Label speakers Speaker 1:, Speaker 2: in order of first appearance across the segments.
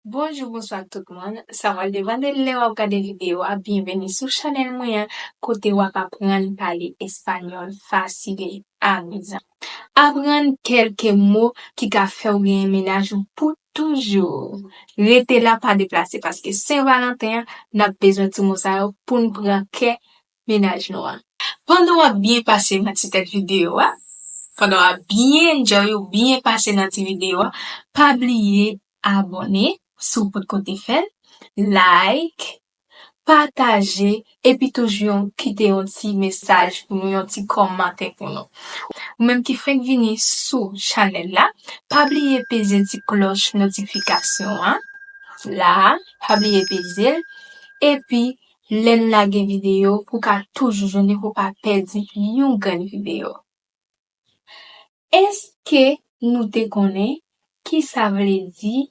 Speaker 1: Bonjour, bonsoir tout le monde. Ça va demander de regarder vidéo. Bienvenue sur channel moyen côté wap apprendre parler espagnol facile et amusant. Apprendre quelques mots qui ka fait ou bien ménage pour toujours. Restez là pas déplacer parce que Saint-Valentin n'a besoin de mots ça pour nous prendre que ménage noir. Pendant à bien passer dans cette vidéo, pendant à bien enjoy ou bien passer dans cette vidéo, pas oublier abonner sur votre côté fait, like, partager et puis toujours quitter un petit message pour nous, un petit commentaire pour nous. Ou même qui fait venir sur channel là, pas oublier peser petite cloche notification là, pas oublier peser et puis l'aime la vidéo pour qu'à toujours je ne faut pas perdre une grande vidéo. Est-ce que nous te connaissons qui ça veut dire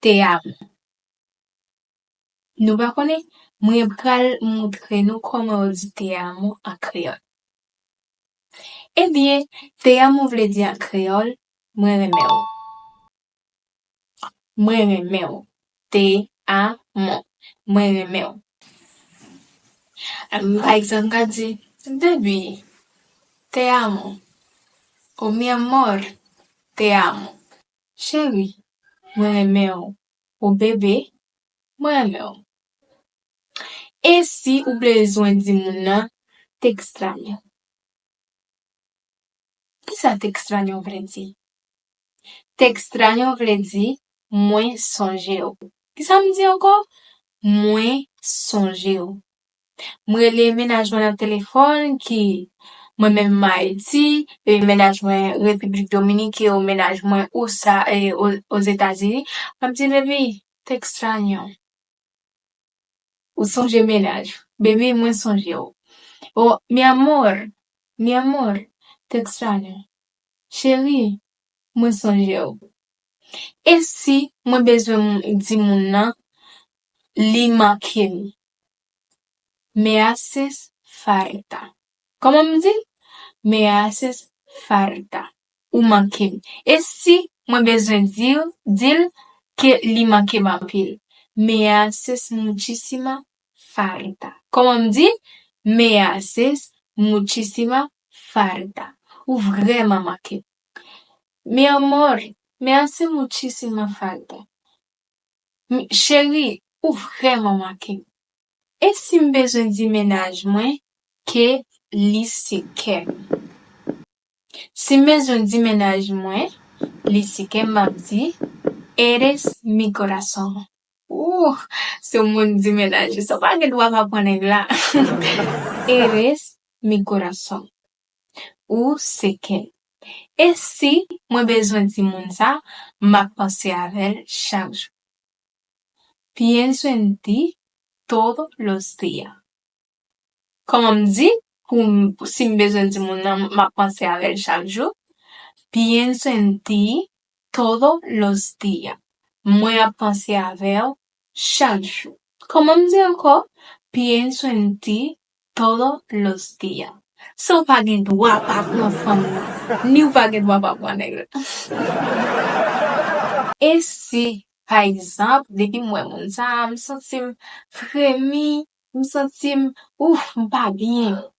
Speaker 1: te amo? Nous pas connaît, moi pral montrer nous comment on dit te amo en créole. Eh bien, te amo veut dire en créole, moi remè ou. Moi remè ou. Te amo. Moi remè ou. Par exemple, quand dit, baby, te amo. Ou mi amor, te amo. Chérie, moi remè ou. Ou bébé, moi remè ou. Et si ou besoin di moun nan, t'extraño. Qui ça t'extraño veut dire? T'extraño veut dire moins songer ou. Qui ça me dit encore? Moins songer ou. Moi les ménagements dans téléphone qui moi-même Haïti, et ménagement République Dominicaine ou ménagement USA et aux États-Unis, me dit bébé, t'extraño. Ou songe ménage. Bébé moins songer ou. Oh, mi amor, te extraño. Chérie, moi songe ou. Et si, moi besoin di moun nan, li manke mi. Me haces falta. Comment me dit? Me haces falta. Ou manke mi. Et si, moi besoin dil que li manke ma pile. Me haces muchísima falta. Comment me dit? Me haces muchísima falta. Ou vraiment manke. Mi amor, me hace muchísima falta. Chérie, ou vraiment manke. Et si m'besoin di ménage mwen, que li si kem. Si m'besoin di ménage mwen, li si kem m'a di, eres mi corazón. Se moun di ménage, so pa gen wap apone la. Eres mi corazón. Ou se kem. Et si moi besoin di moun sa, m'a pensé avec chaque jour. Pienso en ti todos los días. Comment me dit, si me besoin di moun nan, m'a pensé avec chaque jour. Pienso en ti todos los días. Moi a pensé avec chaque jour. Comment me dit encore? Pienso en ti todos los días. So pa gen dwa pa pran fam nan, ni ou pa gen dwa pa pran nèg. Et si, par exemple, depuis moi moun sa, me sentim frémi, me sentim m'pas bien.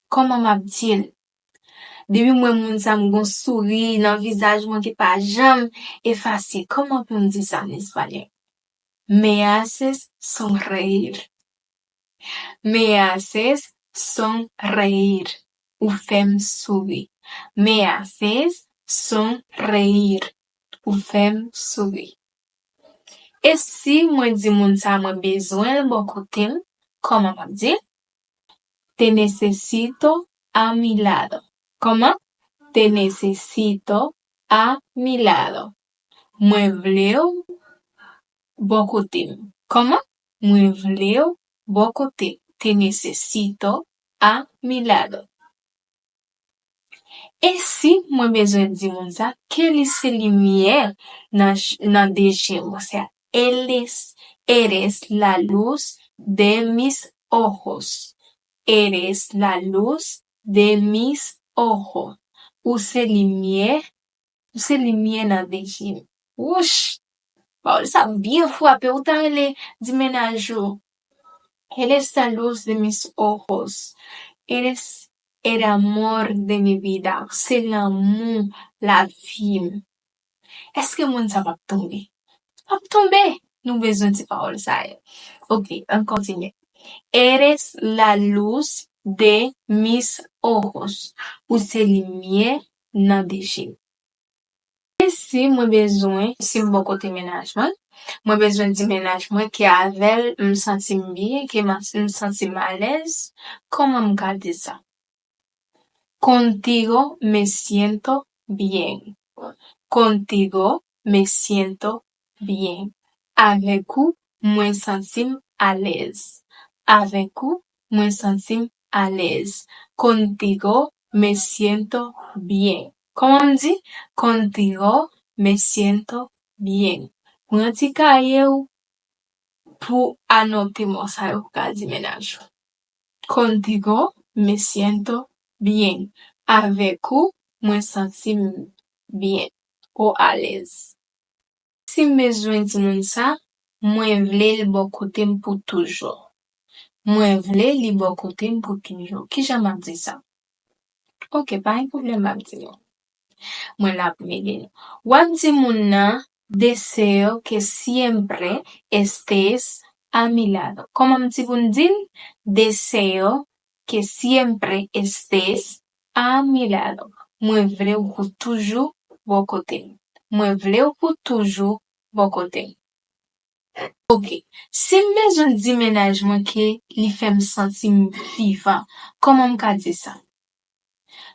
Speaker 1: Comment m'a dit? Depuis moi moun sa m'gon sourire dans visage moi qui pas jamais effacé. Comment peut me dire ça en espagnol? Me haces sonreír. Me haces sonreír. Ou fem sourire. Me haces sonreír. Ou fem sourire. Et si moi di moun sa moi besoin bon côté, comment m'a dit? Te necesito a mi lado. Comment? Te necesito a mi lado. Moi vle ou bon côté. Comment? Moi vle ou bon côté. Te necesito a mi lado. Et si moi besoin di moun sa, quelle est lumière nan deje moi ça? Eres la luz de mis ojos. Eres la luz de mis ojos. Ou c'est lumière nan deje. Ouch! Parole ça bien frappé. Autant les du ménage. Eres la luz de mis ojos. Eres el amor de mi vida. C'est l'amour, la vie. Est-ce que moun sa va tomber? Va tomber. Nous besoin de parole ça. Ok, on continue. Eres la luz de mis ojos. Ou c'est lumière nan déchet. Si mwen bezwen, si mwen bon kote menajman, mwen bezwen di menajman ki avel m sentim bien, ki m sentim à l'aise, comment m ka di ça? Contigo me siento bien. Contigo me siento bien. Avec ou, mwen sentim à l'aise. Avec ou, mwen sentim à l'aise. Contigo me siento bien. Comment on dit? Contigo me siento bien. Mwen ti kaye ou pour anoter mon sa yo ka di menaj. Contigo me siento bien. Avec ou, mwen sentim bien ou à l'aise. Si bezwen di moun sa, mwen vle li bon kote m pou toujours. Mwen vle li bon kote m pou toujours. Ki jan m'a di ça? Ok, pas un problème m'a di yo. Mwen la pwede. Wap di moun nan, deseo que siempre estés a mi lado. Comment me dit vous dire? Deseo que siempre estés a mi lado. Mwen vle ou pou toujours bon kote. Mwen vle ou pou toujours bon kote. Ok. Si m'bezon di menajman ki li fem sentim vivant, comment m'ka di ça?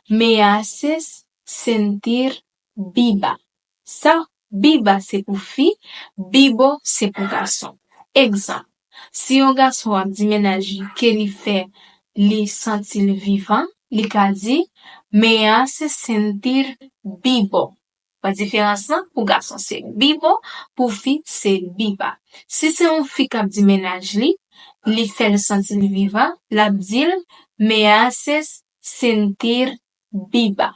Speaker 1: Me haces sentir viva. Ça, viva c'est pour fille, bibo c'est pour garçon. Exemple. Si un garçon a di menaj ke li fait li sentir vivant, li ka di me haces sentir vivo. La différence là, pour garçon c'est bibo, pour fille c'est viva. Si c'est un fille qui di menaj li fait sentir vivant, la dil me haces sentir viva.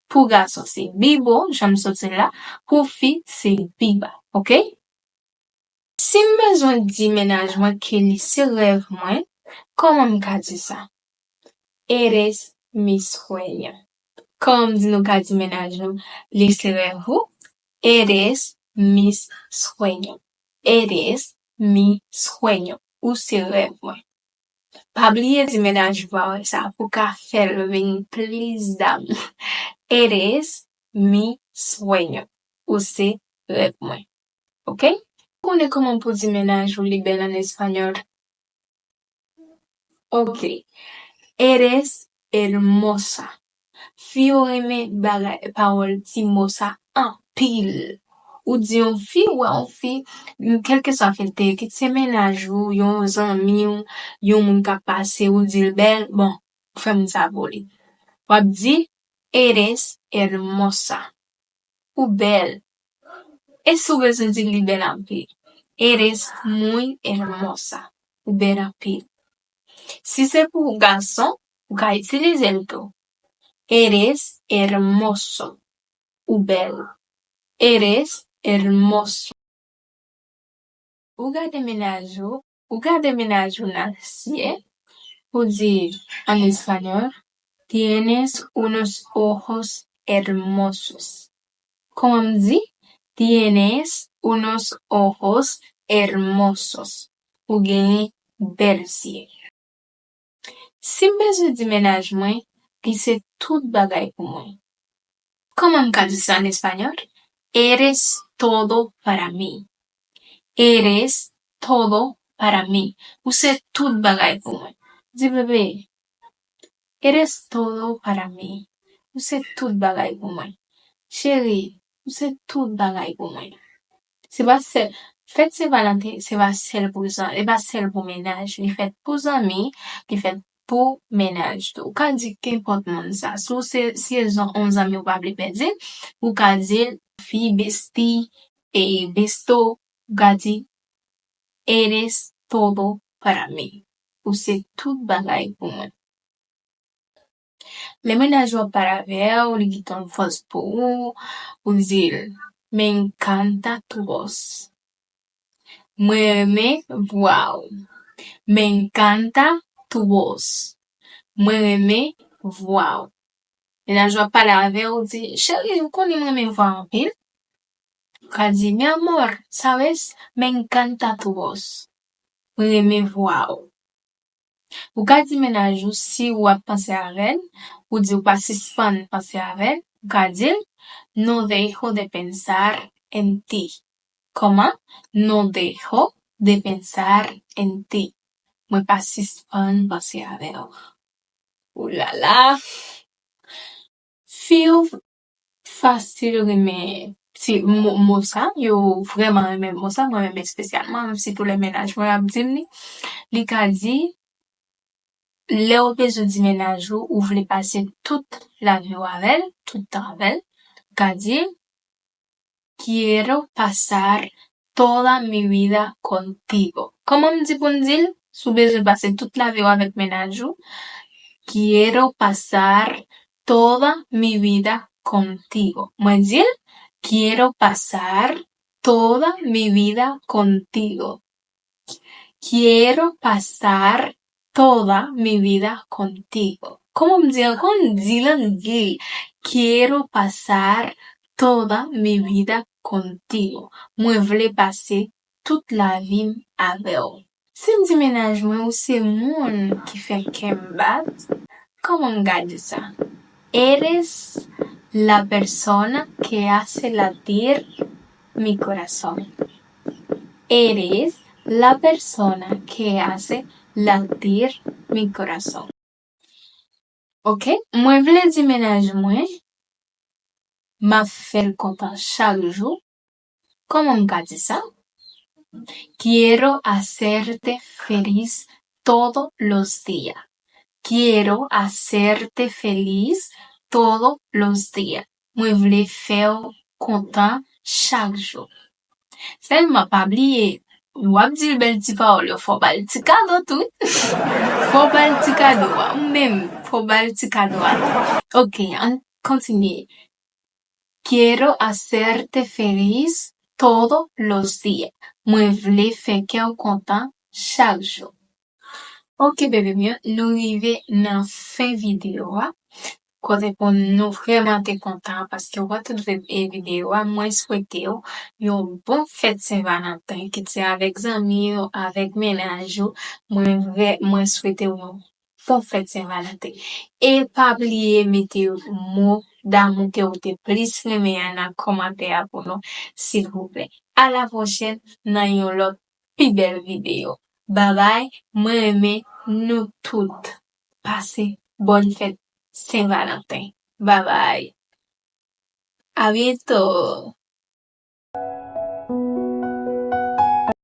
Speaker 1: Pour garçon c'est bibo, j'aime sortir là, pour fille c'est viva, ok? Si besoin di menajman ke li se rêve moi, comment m'ka di ça? Eres mi sueño. Comme di nou ka di menajman li se rêve ou? Eres mi sueño. Eres mi sueño. Ou se rêve moi. Pa bliye di menajman ça pou ka fel vin plis dam. Eres mi sueño. Ou se rêve moi. Ok? Connais comment pour dire ménage ou libelle en espagnol? Ok. Eres hermosa. Fio reme bagay parole ti mosa en pile. Ou di yon fi ou an fi, quelque soit fait te, ki te ménage ou yon zami ou yon moun ka passe ou di bel, bon, fem sa voli. Wap di, eres hermosa. Ou belle. Et sou bezon di li bel en pile. Eres muy hermosa. Ou belle en pile. Si c'est pour garçon, ou ka utiliser le tout. Eres hermoso. Ou belle. Eres hermoso. Ou gade ménage ou nan siye, ou dire en espagnol, tienes unos ojos hermosos. Comment on dit? Tienes unos ojos hermosos. Ou genye bel siye. Si m'bezwe di menaj mwen, ki se tout bagay pou mwen. Comment m'ka di sa en espagnol? Eres todo para mí. Eres todo para mí. Ou se tout bagay pou mwen. Di bebe, eres todo para mí. Ou se tout bagay pou mwen. Chéri, ou se tout bagay pou mwen. Se ba sel, fête se Valentin, se ba sel pou zan, e ba sel pou menaj. Li fête pou zami, li fête pour ménage. Ou ka di qu'importe moun sa. So si elles ont 11 amis ou pas bli pedi, ou ka di fi besti e besto, ou ka di eres todo para mí. Ou se tout bagay pou mwen. Le menaj ou para ver, ou li giton fos pou ou di me encanta tu voz. Mwen reme voix ou. Me encanta tu voz. Mwen reme voix ou. Et là, je vais parler avec ou di, chérie, ou connais mwen reme voix en pile? Ka di, mi amor, sabes, me encanta tu voz. Mwen reme voix ou. Ou ka di menajou si ou ap panse aven, ou di ou pa sispan panse aven, ou ka di, no dejo de pensar en ti. Comment? No dejo de pensar en ti. Mwen pa sispan panse aven ou. Ouh là là. Fi ou fasil reme si mousa, yo vraiment reme mousa, mwen reme spesyalman, si pou le menaj mwen ap dim ni. Li ka di, le ou bezo di menajou ou vle pase tout la vie avec, tout temps avec, ka di, quiero pasar toda mi vida contigo. Comment me dit pour me dire? Sou bezo pase toute la vie avec menajou, quiero pasar toda mi vida contigo. Mwen dil, quiero pasar toda mi vida contigo. Quiero pasar toda mi vida contigo. ¿Cómo me digo? ¿Cómo digo? Quiero pasar toda mi vida contigo. Mwen vle pase toute la vie avec ou. Si m di menaj mwen ou se moun ki fe kem bat, comment me gade ça? Eres la persona que hace latir mi corazón. Eres la persona que hace latir mi corazón. Ok? Mwen vle di menaj mwen, ma fel kontan chak jou. Comment me gade ça? Quiero hacerte feliz todos los días. Quiero hacerte feliz todos los días. Mwen vle fel kontan chak jou. Selman pa bliye, wap di l bel ti parole, fò bal ti kado tout. Fò bal ti kado, même, fò bal ti kado a tout. Ok, on continue. Quiero hacerte feliz todos los días. Mwen vle fe ke ou kontan chak jou. Ok, bébé mien, nou rive nan fin video a. Kote pou nou vreman te kontan paske wate video a, mwen souwete yo yon bon fête Saint-Valentin ki te avek zami yo, avek menaj yo, mwen souwete yo yon bon fête Saint-Valentin. E pa bliye mete yo mot d'amour ke ou te plis reme nan komante a pou nou, s'il vous plaît. À la prochaine nan yon lot pi bel video. Bye bye, mwen reme nou tout. Passe bonne fête Saint-Valentin. Bye bye. A bientôt.